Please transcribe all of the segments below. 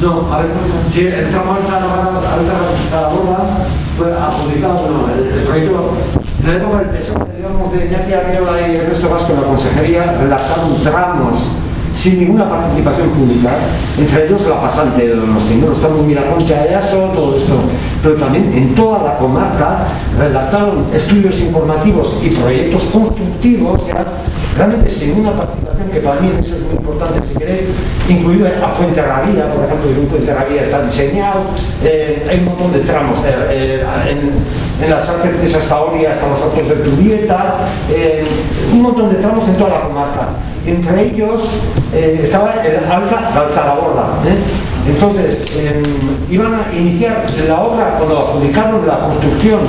No, a ver, si el tramo Alta-Zaragoza fue adjudicado, bueno, el proyecto, en la época del PSOE, digamos, de Iñaki Arriola y Ernesto Vasco, la consejería redactaron tramos sin ninguna participación pública, entre ellos la pasante de Donosti, ¿no? Los tramos Miraconcha, Easo, todo esto, pero también en toda la comarca redactaron estudios informativos y proyectos constructivos que eran realmente sin una participación, que para mí eso es muy importante, si queréis, incluido a Fuenterrabía, por ejemplo, el Fuenterrabía está diseñado, hay un montón de tramos en las artes hasta Oria, hasta los altos de Tubieta, un montón de tramos en toda la comarca. Entre ellos estaba el Alta-Zaragoza. Entonces, iban a iniciar la obra cuando adjudicaron la construcción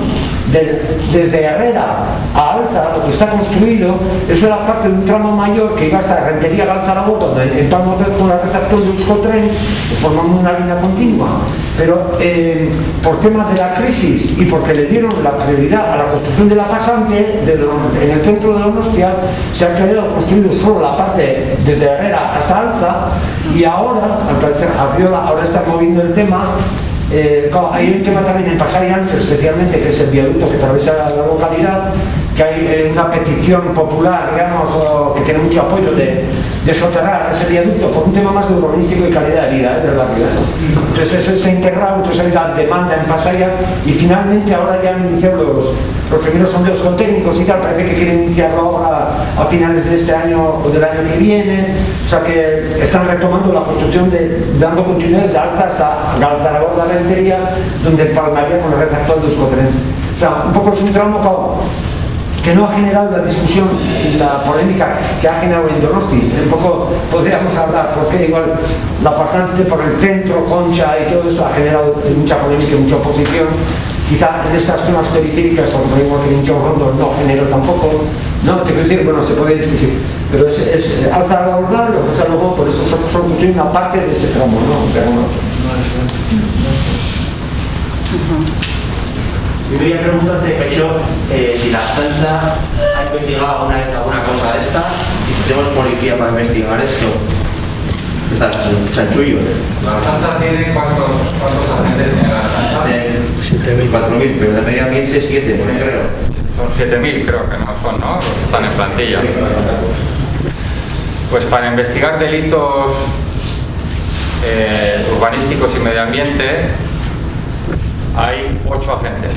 desde Herrera a Alta, lo que está construido, eso era parte de un tramo mayor que iba hasta Rentería de Alta-Zaragoza, donde entramos con la recepción de Euskotren, formando una línea continua. Pero por temas de la crisis y porque le dieron la prioridad a la construcción de la pasante en el centro de Donostia, se ha quedado construido solo la parte desde Herrera hasta Alta, y ahora, ahora está moviendo el tema. Hay un tema también en Pasaia Ancho, especialmente, que es el viaducto que atraviesa la localidad, que hay una petición popular, digamos, que tiene mucho apoyo de soterrar ese viaducto por un tema más de urbanístico y calidad de vida del barrio. Entonces eso está integrado, entonces hay la demanda en Pasaia, y finalmente ahora ya han iniciado los primeros sondeos con técnicos y tal, parece que quieren iniciar la obra a finales de este año o del año que viene, o sea que están retomando la construcción, dando continuidad desde Alta hasta Zaragoza, Rentería, donde palmaría con el red actual de Euskotren. O sea, un poco es un tramo que no ha generado la discusión y la polémica que ha generado en Donosti. Un poco podríamos hablar, porque igual la pasante por el centro, Concha y todo eso ha generado mucha polémica y mucha oposición. Quizá en estas zonas periféricas, como igual que en Rondo, no generó tampoco. No, te quiero decir, bueno, se puede discutir, pero es Alta-Zaragoza, lo que sea luego, por eso son una parte de ese tramo, ¿no? Yo quería preguntarte, Caixo, si la Ertzaintza ha investigado alguna cosa de esta, y si tenemos policía para investigar esto. Está chanchullo. ¿La Ertzaintza tiene cuántos agentes tiene la Ertzaintza? 7.000, 4.000, pero de media ambiente 7, no creo. Son 7.000, creo que no son, ¿no? Los que están en plantilla. Pues para investigar delitos urbanísticos y medio ambiente hay 8 agentes.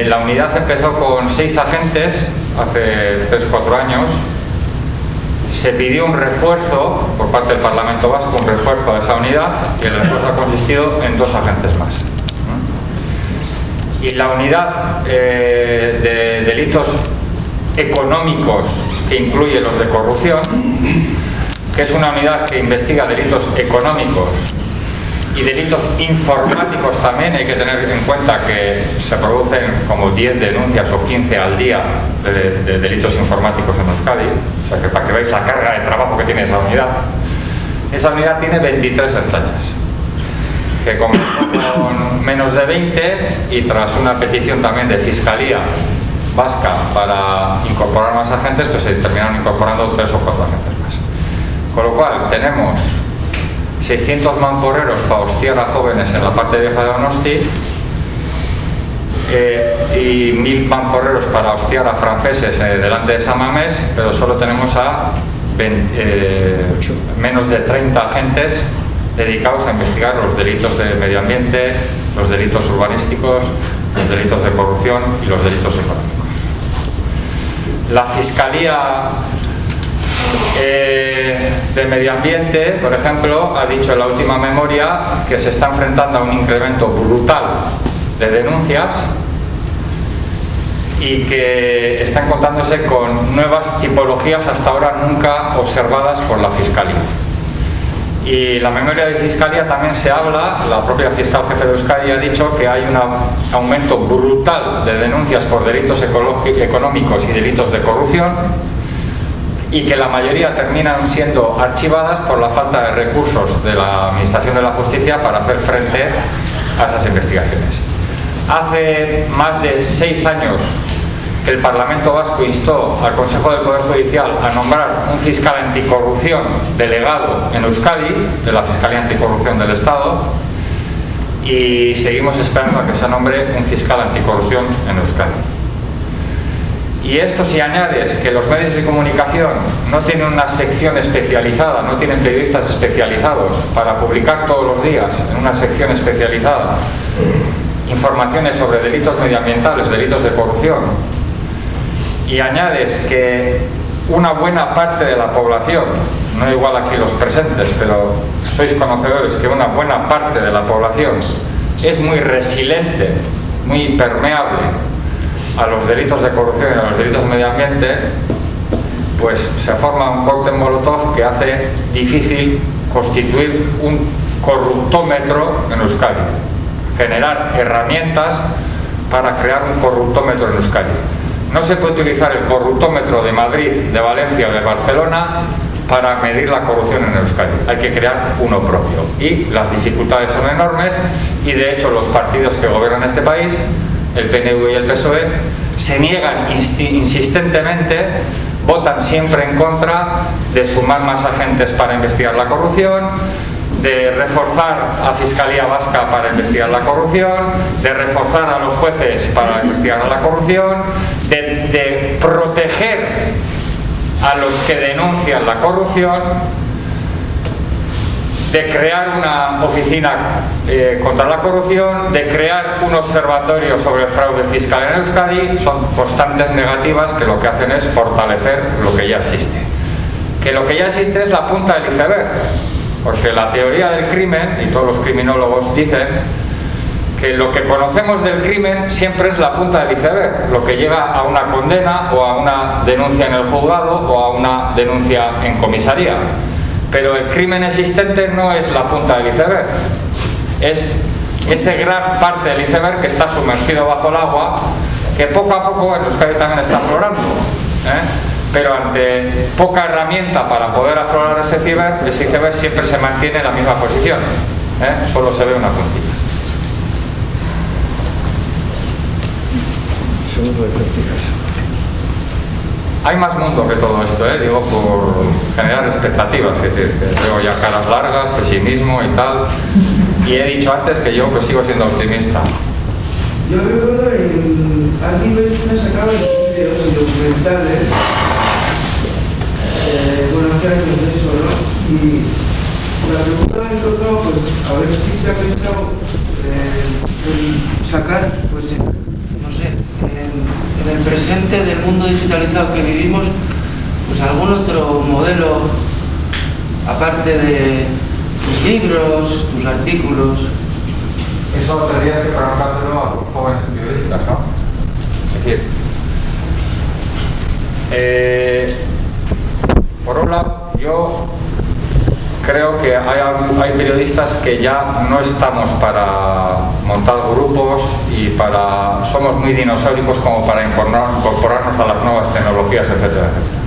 La unidad empezó con 6 agentes hace 3 o 4 años. Se pidió un refuerzo por parte del Parlamento Vasco, un refuerzo a esa unidad, y el refuerzo ha consistido en 2 agentes más. Y la unidad de delitos económicos, que incluye los de corrupción, que es una unidad que investiga delitos económicos y delitos informáticos también. Hay que tener en cuenta que se producen como 10 denuncias o 15 al día de delitos informáticos en Euskadi, o sea que para que veáis la carga de trabajo que tiene esa unidad tiene 23 ertzainas, que comenzó con menos de 20, y tras una petición también de Fiscalía Vasca para incorporar más agentes, pues se terminaron incorporando 3 o 4 agentes más. Con lo cual tenemos 600 mamporreros para hostiar a jóvenes en la parte vieja de Donosti, y 1.000 mamporreros para hostiar a franceses delante de San Mamés, pero solo tenemos a menos de 30 agentes dedicados a investigar los delitos de medio ambiente, los delitos urbanísticos, los delitos de corrupción y los delitos económicos. La Fiscalía de Medio Ambiente, por ejemplo, ha dicho en la última memoria que se está enfrentando a un incremento brutal de denuncias y que está encontrándose con nuevas tipologías hasta ahora nunca observadas por la Fiscalía. Y la memoria de Fiscalía también se habla, la propia fiscal jefe de Euskadi ha dicho que hay un aumento brutal de denuncias por delitos económicos y delitos de corrupción, y que la mayoría terminan siendo archivadas por la falta de recursos de la Administración de la Justicia para hacer frente a esas investigaciones. Hace más de 6 años que el Parlamento Vasco instó al Consejo del Poder Judicial a nombrar un fiscal anticorrupción delegado en Euskadi, de la Fiscalía Anticorrupción del Estado, y seguimos esperando a que se nombre un fiscal anticorrupción en Euskadi. Y esto, si añades que los medios de comunicación no tienen una sección especializada, no tienen periodistas especializados para publicar todos los días en una sección especializada informaciones sobre delitos medioambientales, delitos de corrupción, y añades que una buena parte de la población, no igual aquí los presentes, pero sois conocedores que una buena parte de la población es muy resiliente, muy permeable a los delitos de corrupción y a los delitos de medio ambiente, pues se forma un cóctel molotov que hace difícil constituir un corruptómetro en Euskadi, generar herramientas para crear un corruptómetro en Euskadi. No se puede utilizar el corruptómetro de Madrid, de Valencia o de Barcelona para medir la corrupción en Euskadi. Hay que crear uno propio y las dificultades son enormes, y de hecho los partidos que gobiernan este país, el PNV y el PSOE, se niegan insistentemente, votan siempre en contra de sumar más agentes para investigar la corrupción, de reforzar a Fiscalía Vasca para investigar la corrupción, de reforzar a los jueces para investigar la corrupción, de proteger a los que denuncian la corrupción, de crear una oficina contra la corrupción, de crear un observatorio sobre el fraude fiscal en Euskadi. Son constantes negativas que lo que hacen es fortalecer lo que ya existe. Que lo que ya existe es la punta del iceberg, porque la teoría del crimen, y todos los criminólogos dicen que lo que conocemos del crimen siempre es la punta del iceberg, lo que lleva a una condena o a una denuncia en el juzgado o a una denuncia en comisaría. Pero el crimen existente no es la punta del iceberg, es esa gran parte del iceberg que está sumergido bajo el agua, que poco a poco en Euskadi también está aflorando, pero ante poca herramienta para poder aflorar ese iceberg siempre se mantiene en la misma posición, solo se ve una puntita. Hay más mundo que todo esto, digo, por generar expectativas, es decir, que veo ya caras largas, pesimismo y tal, y he dicho antes que yo pues sigo siendo optimista. Yo recuerdo aquí veces sacaban vídeos documentales, bueno, hace años de eso, ¿no? Y la pregunta me encontró, pues, a ver si se ha pensado en sacar, pues, no sé, en el presente del mundo digitalizado que vivimos, pues algún otro modelo, aparte de tus libros, tus artículos. Eso tendrías que preguntárselo a los jóvenes periodistas, ¿no? Es decir, por un lado, yo creo que hay periodistas que ya no estamos para montar grupos y somos muy dinosaurios como para incorporarnos a las nuevas tecnologías, etcétera, etcétera.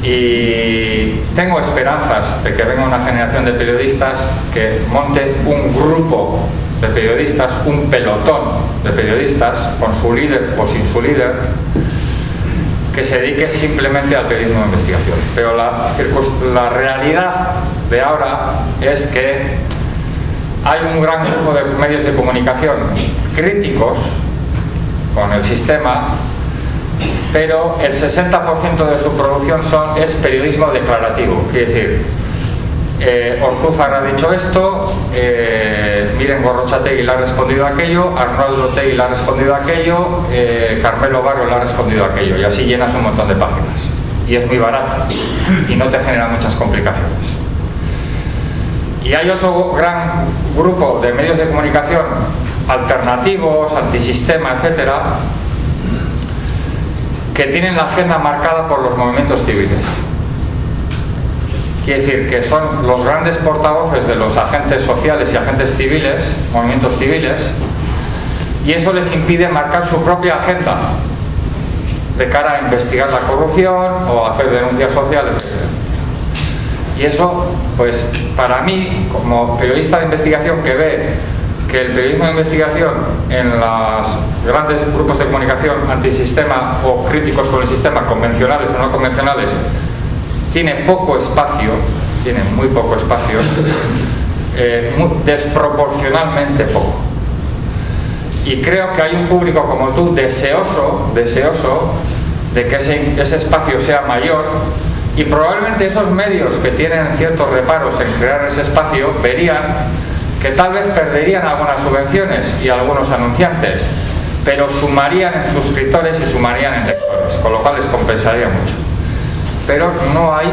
Y tengo esperanzas de que venga una generación de periodistas que monte un grupo de periodistas, un pelotón de periodistas, con su líder o sin su líder, que se dedique simplemente al periodismo de investigación. Pero la realidad de ahora es que hay un gran grupo de medios de comunicación críticos con el sistema, pero el 60% de su producción es periodismo declarativo. Quiere decir, Ortúzar ha dicho esto, Miren Gorrotxategi le ha respondido aquello, Arnaldo Otegi le ha respondido aquello, Carmelo Barrio le ha respondido aquello, y así llenas un montón de páginas. Y es muy barato y no te genera muchas complicaciones. Y hay otro gran grupo de medios de comunicación alternativos, antisistema, etcétera, que tienen la agenda marcada por los movimientos civiles. Quiere decir que son los grandes portavoces de los agentes sociales y agentes civiles, movimientos civiles, y eso les impide marcar su propia agenda de cara a investigar la corrupción o a hacer denuncias sociales, etc. Y eso, pues, para mí, como periodista de investigación que ve que el periodismo de investigación en los grandes grupos de comunicación antisistema o críticos con el sistema, convencionales o no convencionales, tiene poco espacio, tiene muy poco espacio, desproporcionalmente poco. Y creo que hay un público como tú deseoso de que ese espacio sea mayor, y probablemente esos medios que tienen ciertos reparos en crear ese espacio verían que tal vez perderían algunas subvenciones y algunos anunciantes, pero sumarían en suscriptores y sumarían en lectores, con lo cual les compensaría mucho. Pero no hay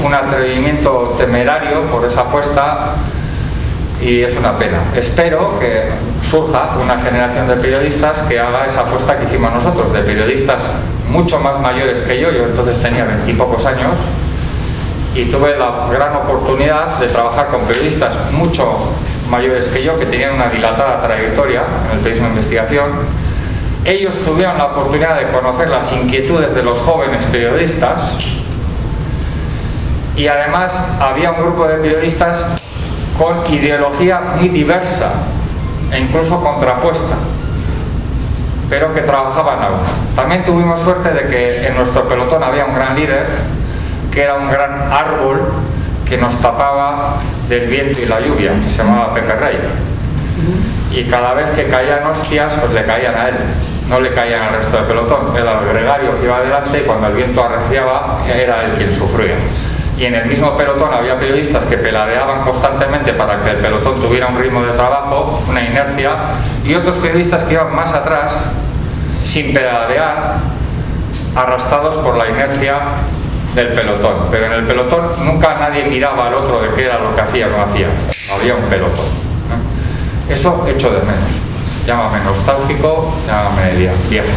un atrevimiento temerario por esa apuesta, y es una pena. Espero que surja una generación de periodistas que haga esa apuesta que hicimos nosotros, de periodistas mucho más mayores que yo entonces tenía 20 y pocos años, y tuve la gran oportunidad de trabajar con periodistas mucho mayores que yo, que tenían una dilatada trayectoria en el periodismo de investigación. Ellos tuvieron la oportunidad de conocer las inquietudes de los jóvenes periodistas, y además había un grupo de periodistas con ideología muy diversa e incluso contrapuesta, pero que trabajaban aún. También tuvimos suerte de que en nuestro pelotón había un gran líder, que era un gran árbol que nos tapaba del viento y la lluvia, que se llamaba Pepe Rey. Y cada vez que caían hostias, pues le caían a él, no le caían al resto del pelotón. Era el gregario que iba adelante, y cuando el viento arreciaba era él quien sufría. Y en el mismo pelotón había periodistas que peladeaban constantemente para que el pelotón tuviera un ritmo de trabajo, una inercia, y otros periodistas que iban más atrás, sin pedalear, arrastrados por la inercia del pelotón. Pero en el pelotón nunca nadie miraba al otro de qué era lo que hacía o no hacía. Había un pelotón, ¿no? Eso echo de menos. Llámame nostálgico, llámame viejo.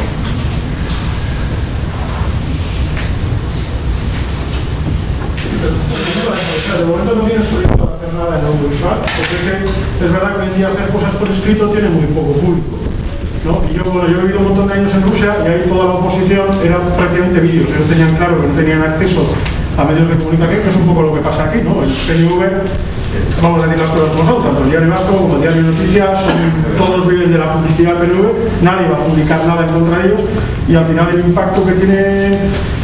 De momento no tienes proyecto de hacer nada en audiovisual, porque es verdad que hoy en día hacer cosas por escrito tiene muy poco público, ¿no? Y yo he vivido un montón de años en Rusia, y ahí toda la oposición era prácticamente vídeos. Ellos tenían claro que no tenían acceso a medios de comunicación, que es un poco lo que pasa aquí, ¿no? El PNV, vamos a decir las cosas como son, tanto el Diario Vasco como el Diario Noticias, todos viven de la publicidad del PNV, nadie va a publicar nada en contra de ellos, y al final el impacto que tiene,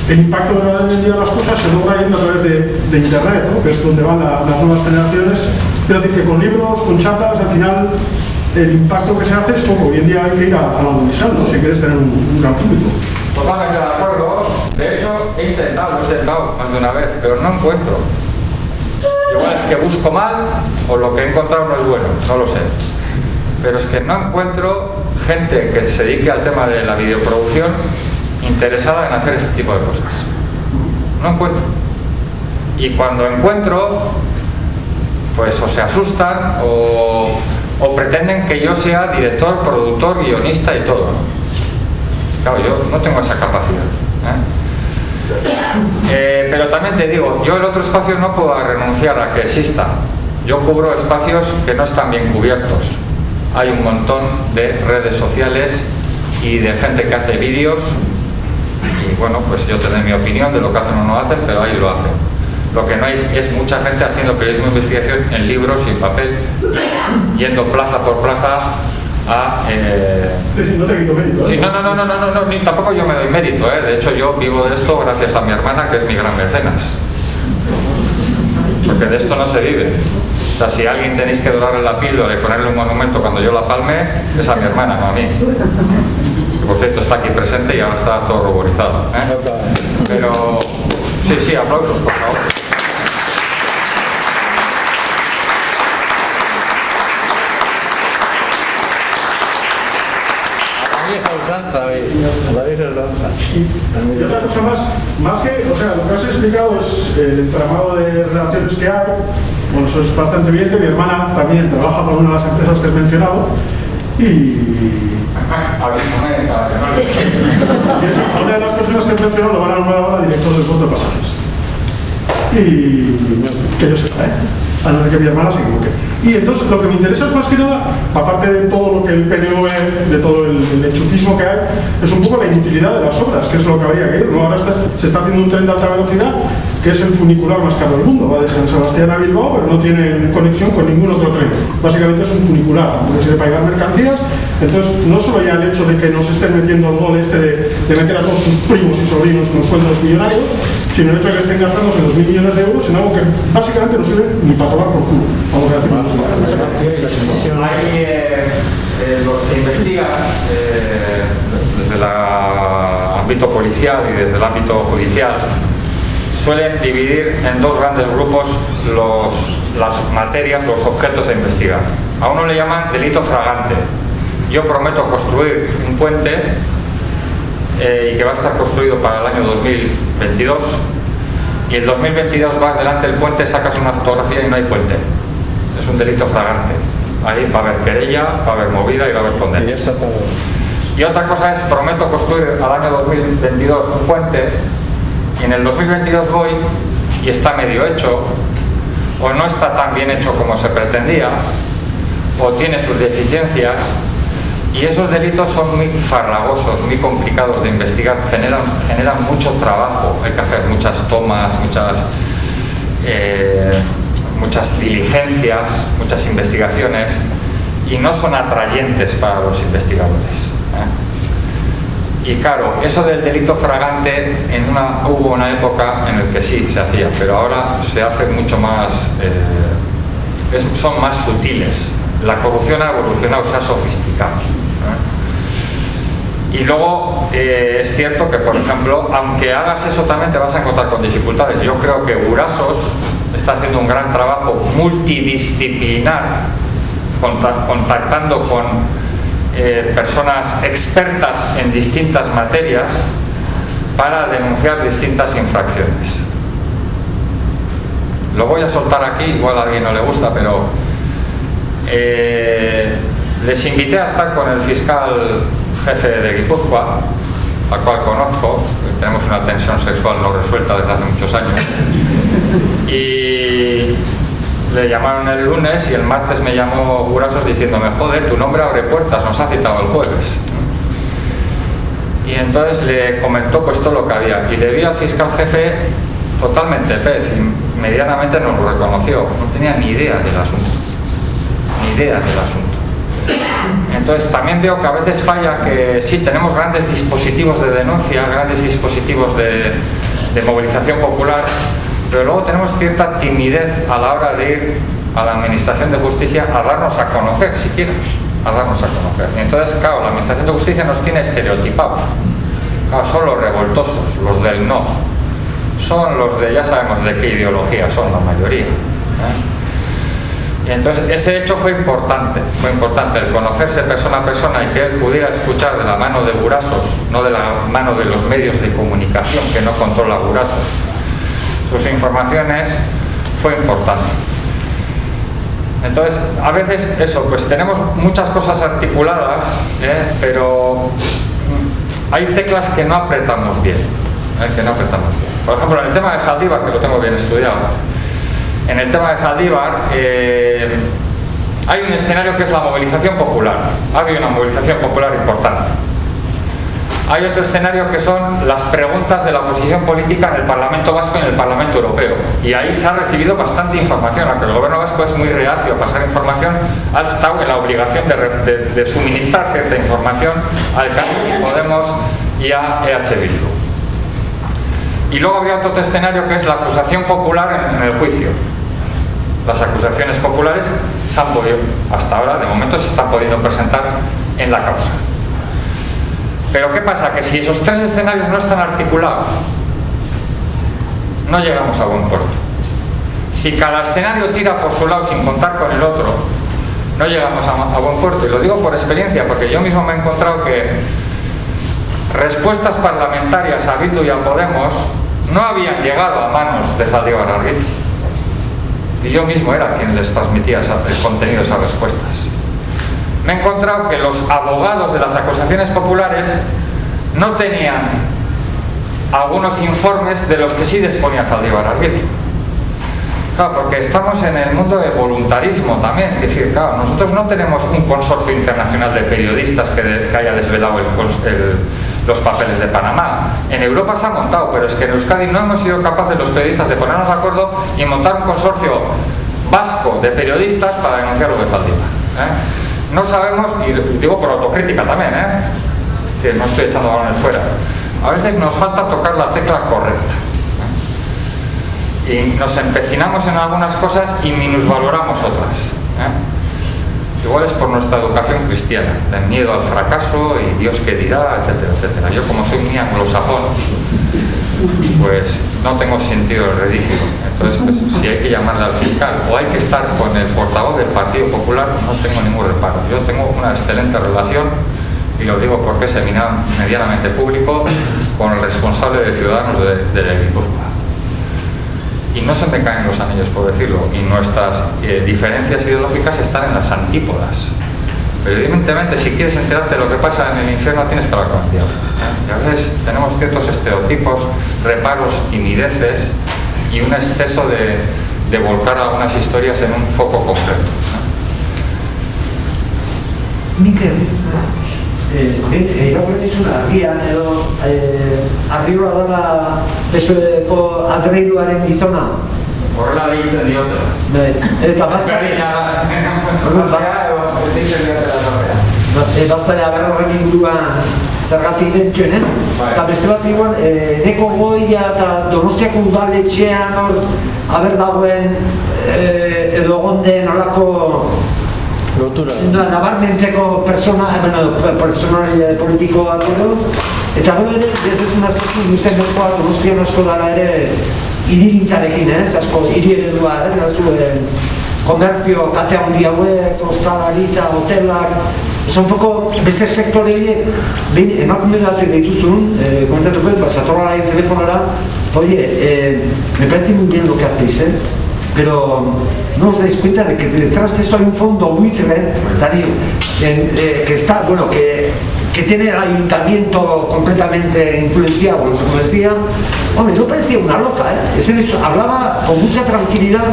el impacto de hoy en día las cosas se logra yendo a través de internet, ¿no? Que es donde van las nuevas generaciones. Quiero decir que con libros, con chapas, al final el impacto que se hace es poco. Hoy en día hay que ir a la audiovisual, ¿no? Si quieres tener un gran público. Totalmente de acuerdo. De hecho, he intentado más de una vez, pero no encuentro. Igual es que busco mal, o lo que he encontrado no es bueno, no lo sé. Pero es que no encuentro gente que se dedique al tema de la videoproducción interesada en hacer este tipo de cosas. No encuentro. Y cuando encuentro, pues o se asustan o pretenden que yo sea director, productor, guionista y todo. Claro, yo no tengo esa capacidad, pero también te digo, yo el otro espacio no puedo renunciar a que exista. Yo cubro espacios que no están bien cubiertos. Hay un montón de redes sociales y de gente que hace vídeos, y bueno, pues yo tendré mi opinión de lo que hacen o no hacen, pero ahí lo hacen. Lo que no hay es mucha gente haciendo periodismo de investigación en libros y en papel, yendo plaza por plaza a... No te quito mérito, ¿eh? Sí, no, ni tampoco yo me doy mérito, ¿eh? De hecho yo vivo de esto gracias a mi hermana, que es mi gran mecenas, porque de esto no se vive. O sea, si a alguien tenéis que dorarle la píldora y ponerle un monumento cuando yo la palme, es a mi hermana, no a mí, que por cierto está aquí presente y ahora está todo ruborizado, ¿eh? Pero sí, aplausos por favor. La vieja danza. Y otra cosa más que, o sea, lo que has explicado es el entramado de relaciones que hay. Bueno, eso es bastante evidente. Mi hermana también trabaja para una de las empresas que he mencionado. Y una de las personas que he mencionado lo van a nombrar ahora director del fondo de pasajes. Y que yo sepa, a no ser que mi hermana se equivoque. Y entonces lo que me interesa es más que nada, aparte de todo lo que el PNV, de todo el enchufismo que hay, es un poco la inutilidad de las obras, que es lo que habría que ir. Ahora se está haciendo un tren de alta velocidad, que es el funicular más caro del mundo. Va de San Sebastián a Bilbao, pero no tiene conexión con ningún otro tren. Básicamente es un funicular, porque sirve para llevar mercancías. Entonces, no solo ya el hecho de que nos estén metiendo el gol este de meter a todos sus primos y sobrinos con sueldos millonarios, sino el hecho de que estén gastándose 2.000 millones de euros en algo que básicamente no sirve ni para tomar por culo. Vamos a decir. Hay los que investigan desde el ámbito policial y desde el ámbito judicial suelen dividir en dos grandes grupos las materias, los objetos a investigar. A uno le llaman delito fragante. Yo prometo construir un puente y que va a estar construido para el año 2022, y el 2022 vas delante del puente, sacas una fotografía y no hay puente. Es un delito fragante. Ahí va a haber querella, va a haber movida y va a haber condena. Y otra cosa es, prometo construir al año 2022 un puente, y en el 2022 voy y está medio hecho, o no está tan bien hecho como se pretendía, o tiene sus deficiencias, y esos delitos son muy farragosos, muy complicados de investigar, generan mucho trabajo, hay que hacer muchas tomas, muchas diligencias, muchas investigaciones, y no son atrayentes para los investigadores. Y claro, eso del delito fragante, hubo una época en la que sí se hacía, pero ahora se hace mucho más, son más sutiles. La corrupción ha evolucionado, se ha sofisticado. Y luego es cierto que, por ejemplo, aunque hagas eso también te vas a encontrar con dificultades. Yo creo que Burasos está haciendo un gran trabajo multidisciplinar, contactando con personas expertas en distintas materias para denunciar distintas infracciones. Lo voy a soltar aquí, igual a alguien no le gusta, pero les invité a estar con el fiscal jefe de Guipúzcoa, al cual conozco, tenemos una tensión sexual no resuelta desde hace muchos años, y le llamaron el lunes y el martes me llamó Burasos diciéndome: joder, tu nombre abre puertas, nos ha citado el jueves. Y entonces le comentó pues todo lo que había, y le vi al fiscal jefe totalmente pez, y medianamente nos lo reconoció, no tenía ni idea del asunto. Entonces también veo que a veces falla que sí, tenemos grandes dispositivos de denuncia, grandes dispositivos de movilización popular, pero luego tenemos cierta timidez a la hora de ir a la Administración de Justicia a darnos a conocer, siquiera, a darnos a conocer. Y entonces, claro, la Administración de Justicia nos tiene estereotipados. Claro, son los revoltosos, los del no, son los de, ya sabemos de qué ideología son la mayoría. Y entonces ese hecho fue importante, el conocerse persona a persona y que él pudiera escuchar de la mano de Burasos, no de la mano de los medios de comunicación que no controla Burasos, sus informaciones, fue importante. Entonces, a veces eso, pues tenemos muchas cosas articuladas, pero hay teclas que no apretamos bien, Por ejemplo, en el tema de Zaldívar, que lo tengo bien estudiado, en el tema de Zaldívar hay un escenario que es la movilización popular. Ha habido una movilización popular importante. Hay otro escenario que son las preguntas de la oposición política en el Parlamento Vasco y en el Parlamento Europeo. Y ahí se ha recibido bastante información, aunque el gobierno vasco es muy reacio a pasar información, ha estado en la obligación de suministrar cierta información al Carrequín Podemos y a EH Bildu. Y luego había otro escenario que es la acusación popular en el juicio. Las acusaciones populares se han podido, hasta ahora, de momento, se están pudiendo presentar en la causa. Pero ¿qué pasa? Que si esos tres escenarios no están articulados, no llegamos a buen puerto. Si cada escenario tira por su lado sin contar con el otro, no llegamos a buen puerto. Y lo digo por experiencia, porque yo mismo me he encontrado que respuestas parlamentarias a Bildu y a Podemos no habían llegado a manos de Zaldívar Argüello. Y yo mismo era quien les transmitía el contenido de esas respuestas. Me he encontrado que los abogados de las acusaciones populares no tenían algunos informes de los que sí disponía Zaldívar Argüello. Claro, porque estamos en el mundo del voluntarismo también. Es decir, claro, nosotros no tenemos un consorcio internacional de periodistas que haya desvelado los papeles de Panamá. En Europa se ha montado, pero es que en Euskadi no hemos sido capaces los periodistas de ponernos de acuerdo y montar un consorcio vasco de periodistas para denunciar lo de Zaldibar. No sabemos, y digo por autocrítica también, que no estoy echando balones fuera, a veces nos falta tocar la tecla correcta. Y nos empecinamos en algunas cosas y minusvaloramos otras. Igual es por nuestra educación cristiana, del miedo al fracaso y Dios qué dirá, etcétera, etcétera. Yo, como soy muy anglosajón, pues no tengo sentido del ridículo. Entonces, pues, si hay que llamarle al fiscal o hay que estar con el portavoz del Partido Popular, no tengo ningún reparo. Yo tengo una excelente relación, y lo digo porque es medianamente público, con el responsable de Ciudadanos de Guipúzcoa. Y no se me caen los anillos, por decirlo, y nuestras diferencias ideológicas están en las antípodas. Pero evidentemente, si quieres enterarte de lo que pasa en el infierno, tienes que hablar con el diablo. Y a veces tenemos ciertos estereotipos, reparos, timideces y un exceso de volcar algunas historias en un foco concreto. Mikel, irakurrezun argian edo arriba dela PSOEko adreiluaren gizona. Horrela deitzen diote. Eta bazpare agarroren inguruan zergatik den txenen. Eta beste bat igual, Neko Goia eta Donostiako udaletxean hor haber dagoen edo gonden olako nabarmentzeko personalidade politikoa edo, eta gero ere, ez duzun aztertu duzten berkoa Donostian asko dara ere hirigintzarekin, asko hiri eredua, komertzio, kate handi hauek, ostalaritza, hotelak, un poco beste sektorei emakume bat dituzun, komentatuko, zatorra la telefonara, oye, me parece muy bien lo que hacéis, pero no os dais cuenta de que detrás de eso hay un fondo buitre, que está, bueno, que tiene el ayuntamiento completamente influenciado, como decía. Hombre, no parecía una loca, hablaba con mucha tranquilidad.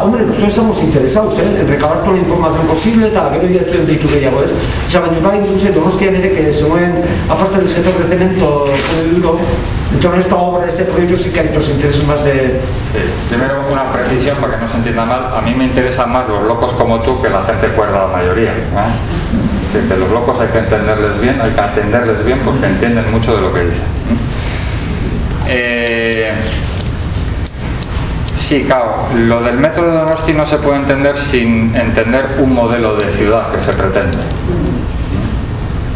Hombre, nosotros estamos interesados en recabar toda la información posible, gero diatzen deitu gehiago, baina bai Donostian ere, que se mueven, aparte del sector de cemento duro, en torno a esta obra, este proyecto, sí que hay otros intereses más de... Primero, una precisión para que no se entienda mal. A mí me interesan más los locos como tú que la gente cuerda, la mayoría. Que los locos hay que entenderles bien, porque entienden mucho de lo que dicen. Sí, claro, lo del metro de Donosti no se puede entender sin entender un modelo de ciudad que se pretende.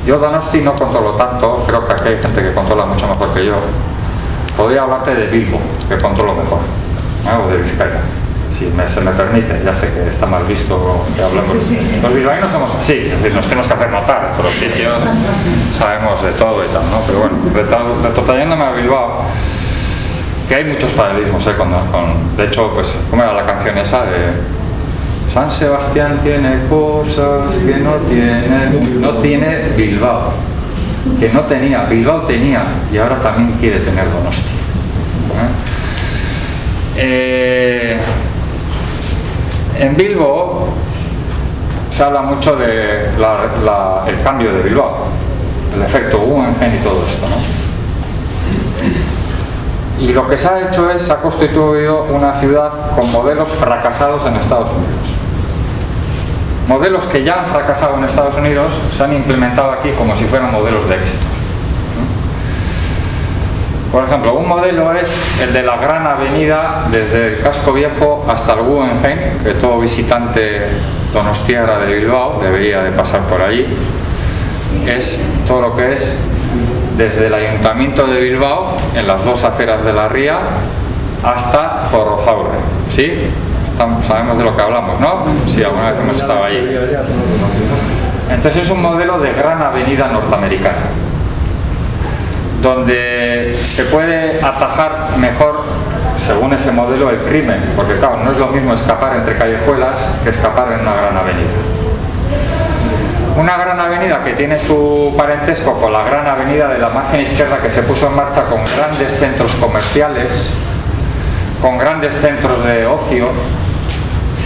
Yo Donosti no controlo tanto, creo que aquí hay gente que controla mucho mejor que yo. Podría hablarte de Bilbo, que controlo mejor, o de Vizcaya, si se me permite. Ya sé que está mal visto que hablemos. Los bilbaínos somos así, es decir, nos tenemos que hacer notar, pero sitios sabemos de todo y tal, ¿no? Pero bueno, retrotrayéndome a Bilbao, que hay muchos paralelismos, de hecho, pues, ¿cómo era la canción esa de San Sebastián tiene cosas que no tiene Bilbao, que no tenía, Bilbao tenía y ahora también quiere tener Donosti. En Bilbo se habla mucho de el cambio de Bilbao, el efecto Guggenheim y todo esto, ¿no? Y lo que se ha hecho es, se ha constituido una ciudad con modelos fracasados en Estados Unidos. Modelos que ya han fracasado en Estados Unidos se han implementado aquí como si fueran modelos de éxito. Por ejemplo, un modelo es el de la gran avenida desde el casco viejo hasta el Guggenheim, que todo visitante donostiarra de Bilbao debería de pasar por allí. Es todo lo que es desde el Ayuntamiento de Bilbao, en las dos aceras de la ría, hasta Zorrozaurre, ¿sí? Sabemos de lo que hablamos, ¿no? Sí, alguna vez hemos estado ahí. Entonces es un modelo de gran avenida norteamericana, donde se puede atajar mejor, según ese modelo, el crimen, porque claro, no es lo mismo escapar entre callejuelas que escapar en una gran avenida. Una gran avenida que tiene su parentesco con la gran avenida de la margen izquierda, que se puso en marcha con grandes centros comerciales, con grandes centros de ocio,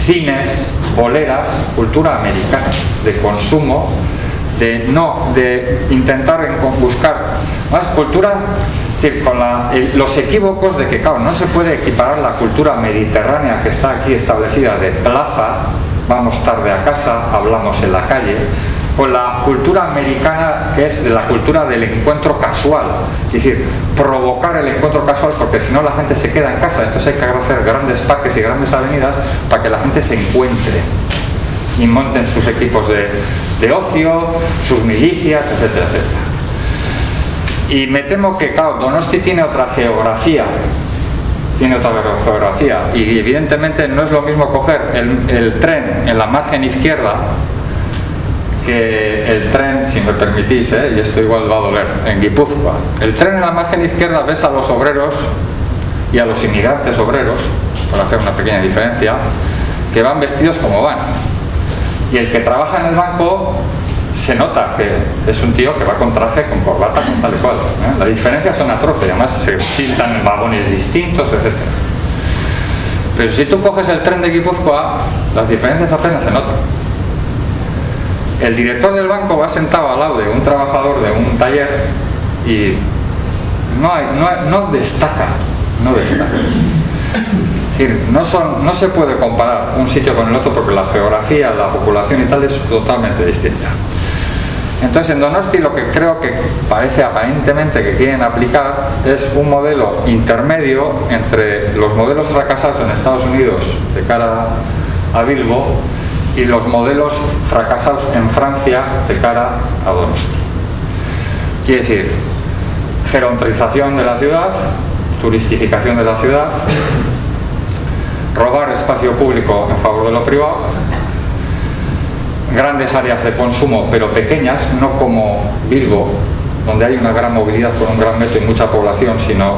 cines, boleras, cultura americana de consumo, de intentar buscar más cultura, es decir, con los equívocos de que, claro, no se puede equiparar la cultura mediterránea que está aquí establecida de plaza, vamos tarde a casa, hablamos en la calle, con la cultura americana que es la cultura del encuentro casual, es decir, provocar el encuentro casual, porque si no la gente se queda en casa, entonces hay que hacer grandes parques y grandes avenidas para que la gente se encuentre y monten sus equipos de ocio, sus milicias, etcétera, etcétera. Y me temo que, claro, Donosti tiene otra geografía, y evidentemente no es lo mismo coger el tren en la margen izquierda que el tren, si me permitís, y esto igual va a doler, en Guipúzcoa. El tren en la margen izquierda ves a los obreros y a los inmigrantes obreros, para hacer una pequeña diferencia, que van vestidos como van. Y el que trabaja en el banco se nota que es un tío que va con traje, con corbata, con tal y cual. Las diferencias son atroces, además se sientan en vagones distintos, etc. Pero si tú coges el tren de Guipúzcoa, las diferencias apenas se notan. El director del banco va sentado al lado de un trabajador de un taller y no destaca. Es decir, no se puede comparar un sitio con el otro porque la geografía, la población y tal es totalmente distinta. Entonces en Donosti lo que creo que parece aparentemente que quieren aplicar es un modelo intermedio entre los modelos fracasados en Estados Unidos de cara a Bilbo y los modelos fracasados en Francia de cara a Donosti. Quiere decir, gerontrización de la ciudad, turistificación de la ciudad, robar espacio público en favor de lo privado, grandes áreas de consumo pero pequeñas, no como Bilbo, donde hay una gran movilidad con un gran metro y mucha población, sino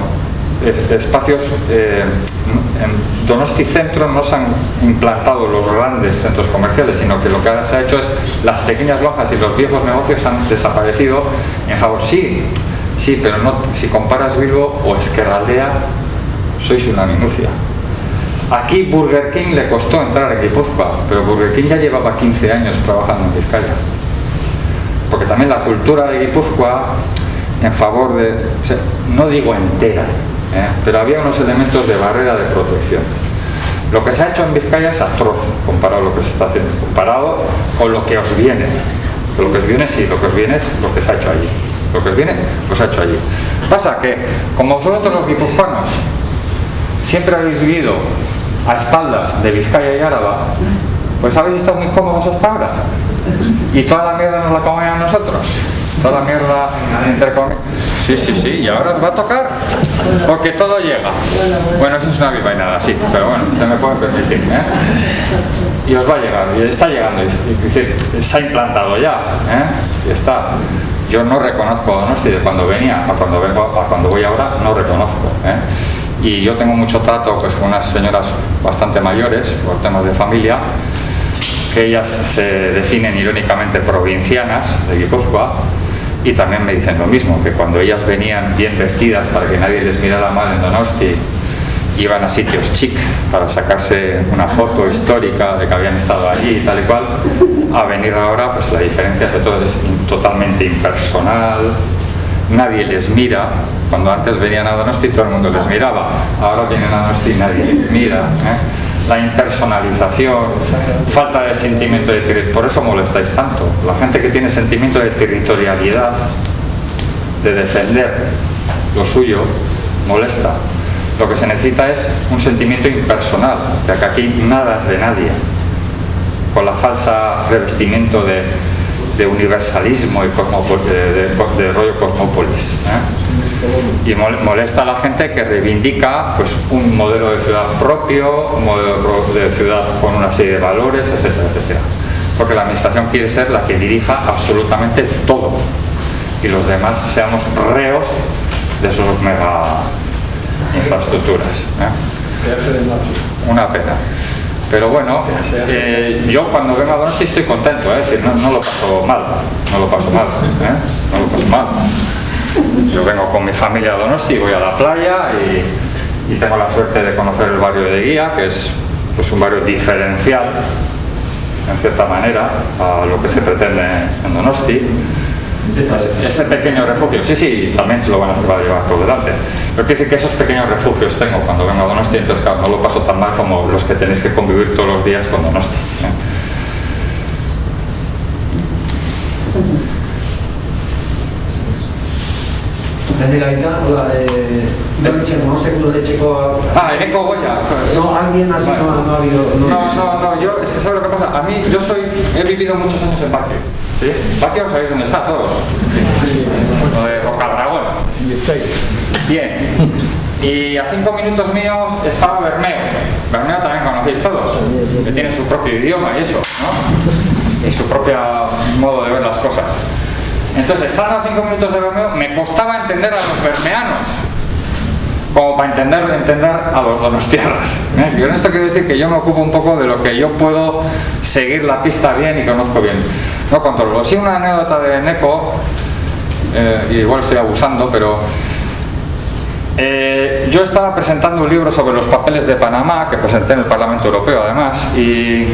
espacios. En Donosti Centro no se han implantado los grandes centros comerciales, sino que lo que ahora se ha hecho es las pequeñas lonjas y los viejos negocios han desaparecido en favor. Sí, pero no, si comparas Bilbo o Ezkerraldea, sois una minucia. Aquí Burger King le costó entrar en Guipúzcoa, pero Burger King ya llevaba 15 años trabajando en Vizcaya. Porque también la cultura de Guipúzcoa, en favor de, o sea, no digo entera, pero había unos elementos de barrera de protección. Lo que se ha hecho en Vizcaya es atroz comparado a lo que se está haciendo, comparado con lo que os viene. Lo que os viene, sí, lo que os viene es lo que se ha hecho allí. Lo que os viene, lo se ha hecho allí. Pasa que, como vosotros los guipuzcoanos siempre habéis vivido a espaldas de Vizcaya y Álava, pues habéis estado muy cómodos hasta ahora. Y toda la mierda nos la comían nosotros. Toda la mierda entre comillas. Sí, y ahora os va a tocar porque todo llega. Bueno, eso es una bilbainada, sí, pero bueno, se me puede permitir, y os va a llegar, y está llegando, es decir, se ha implantado ya, y está. Yo no reconozco Donosti de cuando venía a cuando vengo a cuando voy ahora, no reconozco, y yo tengo mucho trato pues con unas señoras bastante mayores por temas de familia, que ellas se definen irónicamente provincianas de Guipúzcoa, y también me dicen lo mismo, que cuando ellas venían bien vestidas para que nadie les mirara mal en Donosti, iban a sitios chic para sacarse una foto histórica de que habían estado allí y tal y cual, a venir ahora, pues la diferencia de todo es totalmente impersonal, nadie les mira. Cuando antes venían a Donosti todo el mundo les miraba, ahora vienen a Donosti y nadie les mira, La impersonalización, falta de sentimiento de territorialidad, por eso molestáis tanto. La gente que tiene sentimiento de territorialidad, de defender lo suyo, molesta. Lo que se necesita es un sentimiento impersonal, ya que aquí nada es de nadie, con la falsa revestimiento de universalismo y de rollo cosmópolis. Y molesta a la gente que reivindica pues, un modelo de ciudad propio, un modelo de ciudad con una serie de valores, etcétera, etcétera. Porque la administración quiere ser la que dirija absolutamente todo y los demás seamos reos de sus mega infraestructuras. Una pena. Pero bueno, yo cuando vengo a Donosti estoy contento, es decir, no lo paso mal, no lo paso mal. Yo vengo con mi familia a Donosti, voy a la playa y tengo la suerte de conocer el barrio de Guía, que es pues, un barrio diferencial, en cierta manera, a lo que se pretende en Donosti. Ese pequeño refugio, sí, también se lo van a hacer para llevar por delante. Pero quiero decir que esos pequeños refugios tengo cuando vengo a Donosti, entonces claro, no lo paso tan mal como los que tenéis que convivir todos los días con Donosti. No sé cómo lecheco. Eneko Goya. No, alguien así vale. no ha habido. No, yo, es que ¿sabes lo que pasa? A mí, he vivido muchos años en Baquio. ¿Sí? Baquio, ¿sabéis dónde está todos? Lo de Rocadragón. Bien. Y a 5 minutos míos estaba Bermeo. Bermeo también conocéis todos, que tiene su propio idioma y eso, ¿no? Y su propio modo de ver las cosas. Entonces, estando a 5 minutos de Bermeo, me costaba entender a los bermeanos, como para entender a los donostiarras. Yo en esto quiero decir que yo me ocupo un poco de lo que yo puedo seguir la pista bien y conozco bien. No controlo. Sí, una anécdota de Eneko, igual estoy abusando, pero yo estaba presentando un libro sobre los papeles de Panamá, que presenté en el Parlamento Europeo además, y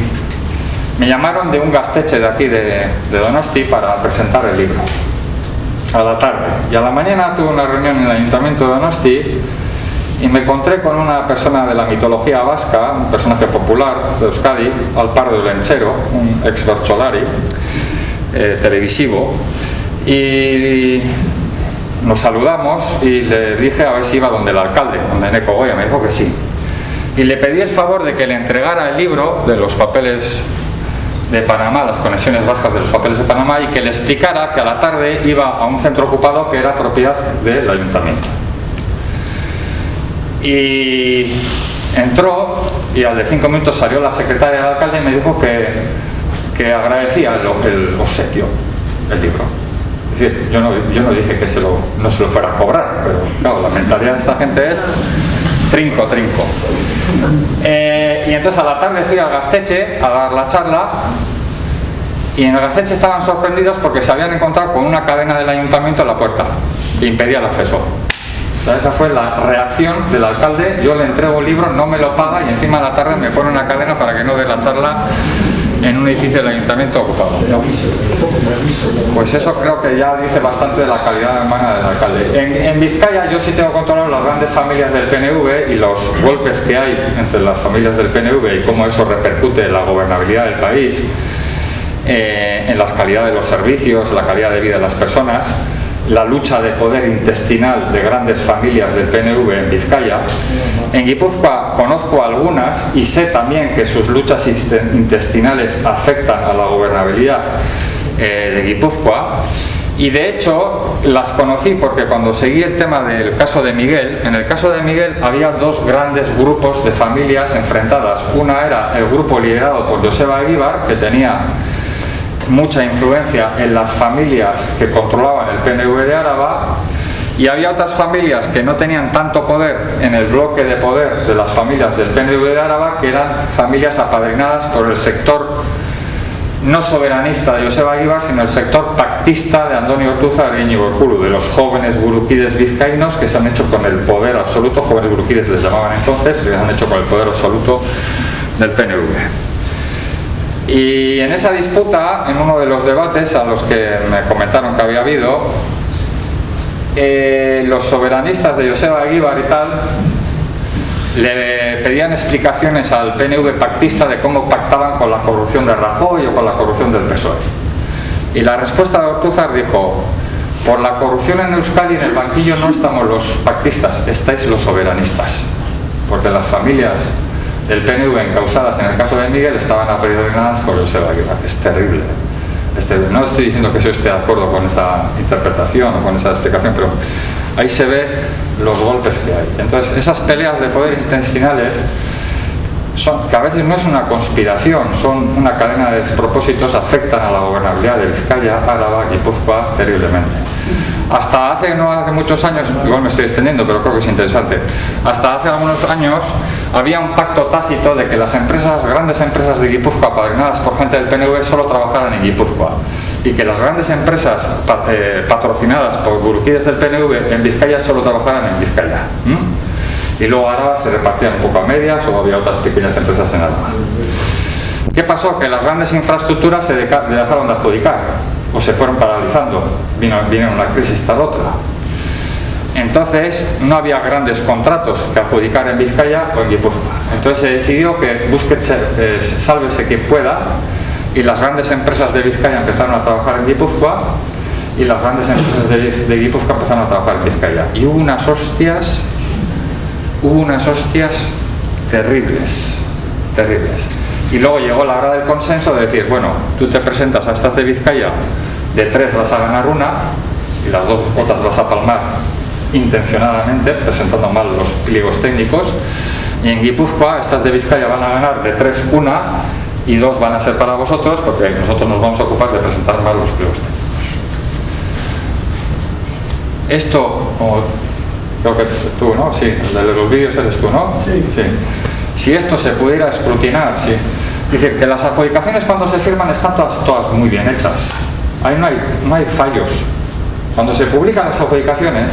me llamaron de un gasteche de aquí de Donosti para presentar el libro a la tarde, y a la mañana tuve una reunión en el Ayuntamiento de Donosti y me encontré con una persona de la mitología vasca, un personaje popular de Euskadi, Alpardo Lenchero, un ex Bertsolari televisivo, y nos saludamos y le dije a ver si iba donde el alcalde, donde Eneko Goya. Me dijo que sí, y le pedí el favor de que le entregara el libro de los papeles de Panamá, las conexiones vascas de los papeles de Panamá, y que le explicara que a la tarde iba a un centro ocupado que era propiedad del ayuntamiento. Y entró, y al de 5 minutos salió la secretaria del alcalde y me dijo que agradecía el obsequio, el libro. Es decir, yo no dije que no se lo fuera a cobrar, pero claro, la mentalidad de esta gente es trinco. Y entonces a la tarde fui al Gasteche a dar la charla, y en el Gasteche estaban sorprendidos porque se habían encontrado con una cadena del ayuntamiento en la puerta que impedía el acceso. O sea, esa fue la reacción del alcalde. Yo le entrego un libro, no me lo paga, y encima a la tarde me pone una cadena para que no dé la charla en un edificio del ayuntamiento ocupado, ¿no? Pues eso creo que ya dice bastante de la calidad humana del alcalde. En Vizcaya yo sí tengo controlado las grandes familias del PNV y los golpes que hay entre las familias del PNV y cómo eso repercute en la gobernabilidad del país, en la calidad de los servicios, en la calidad de vida de las personas, la lucha de poder intestinal de grandes familias del PNV en Vizcaya. En Guipúzcoa conozco algunas y sé también que sus luchas intestinales afectan a la gobernabilidad de Guipúzcoa, y de hecho las conocí porque cuando seguí el tema del caso de Miguel, en el caso de Miguel había dos grandes grupos de familias enfrentadas. Una era el grupo liderado por Joseba Eguíbar, que tenía mucha influencia en las familias que controlaban el PNV de Álava, y había otras familias que no tenían tanto poder en el bloque de poder de las familias del PNV de Álava, que eran familias apadrinadas por el sector no soberanista de Joseba Eguíbar, sino el sector pactista de Andoni Ortúzar y Íñigo Urkullu, de los jóvenes gurukides vizcaínos que se han hecho con el poder absoluto, jóvenes gurukides les llamaban entonces, que se han hecho con el poder absoluto del PNV. Y en esa disputa, en uno de los debates a los que me comentaron que había habido, los soberanistas de Joseba Eguíbar y tal le pedían explicaciones al PNV pactista de cómo pactaban con la corrupción de Rajoy o con la corrupción del PSOE. Y la respuesta de Ortúzar dijo: por la corrupción en Euskadi en el banquillo no estamos los pactistas, estáis los soberanistas, porque las familias del PNV encausadas en el caso de Miguel estaban apadrinadas por Joseba Eguíbar. Es terrible. No estoy diciendo que yo esté de acuerdo con esa interpretación o con esa explicación, pero ahí se ve los golpes que hay. Entonces, esas peleas de poder intestinales que a veces no es una conspiración, son una cadena de despropósitos, afectan a la gobernabilidad de Vizcaya, Álava, Guipúzcoa terriblemente. Hasta no hace muchos años, igual me estoy extendiendo, pero creo que es interesante, hasta hace algunos años había un pacto tácito de que las grandes empresas de Guipúzcoa apadrinadas por gente del PNV solo trabajaran en Guipúzcoa, y que las grandes empresas patrocinadas por gurukides del PNV en Vizcaya solo trabajaran en Vizcaya. Y luego Álava se repartían un poco a medias, o había otras pequeñas empresas en Álava. ¿Qué pasó? Que las grandes infraestructuras se dejaron de adjudicar o se fueron paralizando, vinieron una crisis tras otra. Entonces no había grandes contratos que adjudicar en Vizcaya o en Guipúzcoa. Entonces se decidió que sálvese quien pueda, y las grandes empresas de Vizcaya empezaron a trabajar en Guipúzcoa y las grandes empresas de Guipúzcoa empezaron a trabajar en Vizcaya. Y hubo unas hostias terribles. Y luego llegó la hora del consenso de decir, bueno, tú te presentas a estas de Vizcaya, de 3 vas a ganar una y las 2 otras vas a palmar intencionadamente, presentando mal los pliegos técnicos, y en Guipúzcoa estas de Vizcaya van a ganar de 3 una y 2 van a ser para vosotros, porque nosotros nos vamos a ocupar de presentar mal los pliegos técnicos. Esto, como creo que tú, ¿no? Sí, el de los vídeos eres tú, ¿no? Sí. Si esto se pudiera escrutinar, sí. Es decir, que las adjudicaciones cuando se firman están todas muy bien hechas. Ahí no hay fallos. Cuando se publican las adjudicaciones,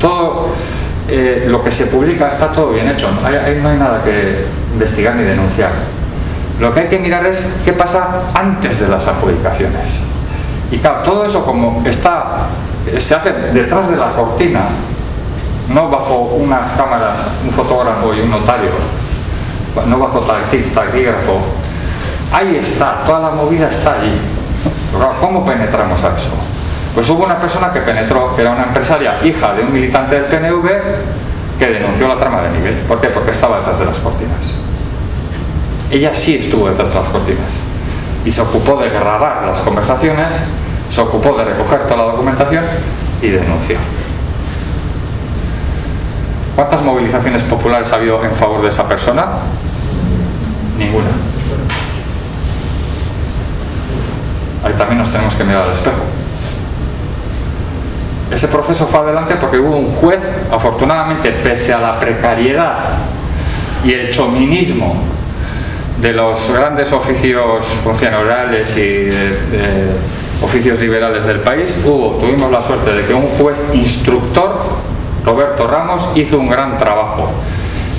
todo lo que se publica está todo bien hecho. Ahí no hay nada que investigar ni denunciar. Lo que hay que mirar es qué pasa antes de las adjudicaciones. Y claro, todo eso como se hace detrás de la cortina, no bajo unas cámaras, un fotógrafo y un notario, no bajo taquígrafo. Ahí está, toda la movida está allí. ¿Cómo penetramos a eso? Pues hubo una persona que penetró, que era una empresaria, hija de un militante del PNV, que denunció la trama de Miguel. ¿Por qué? Porque estaba detrás de las cortinas. Ella sí estuvo detrás de las cortinas y se ocupó de grabar las conversaciones, se ocupó de recoger toda la documentación y denunció. ¿Cuántas movilizaciones populares ha habido en favor de esa persona? Ninguna. Ahí también nos tenemos que mirar al espejo. Ese proceso fue adelante porque hubo un juez, afortunadamente, pese a la precariedad y el chauvinismo de los grandes oficios funcionariales y oficios liberales del país, tuvimos la suerte de que un juez instructor, Roberto Ramos, hizo un gran trabajo,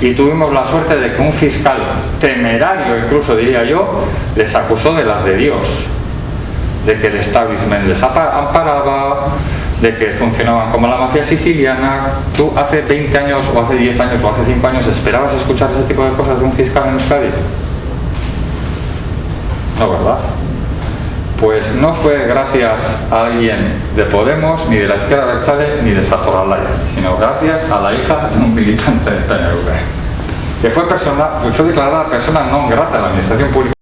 y tuvimos la suerte de que un fiscal temerario, incluso diría yo, les acusó de las de Dios, de que el establishment les amparaba, de que funcionaban como la mafia siciliana. ¿Tú hace 20 años o hace 10 años o hace 5 años esperabas escuchar ese tipo de cosas de un fiscal en Euskadi? No, ¿verdad? Pues no fue gracias a alguien de Podemos, ni de la izquierda abertzale, ni de Sazorralaya, sino gracias a la hija de un militante del PNV, que fue declarada persona non grata en la administración pública.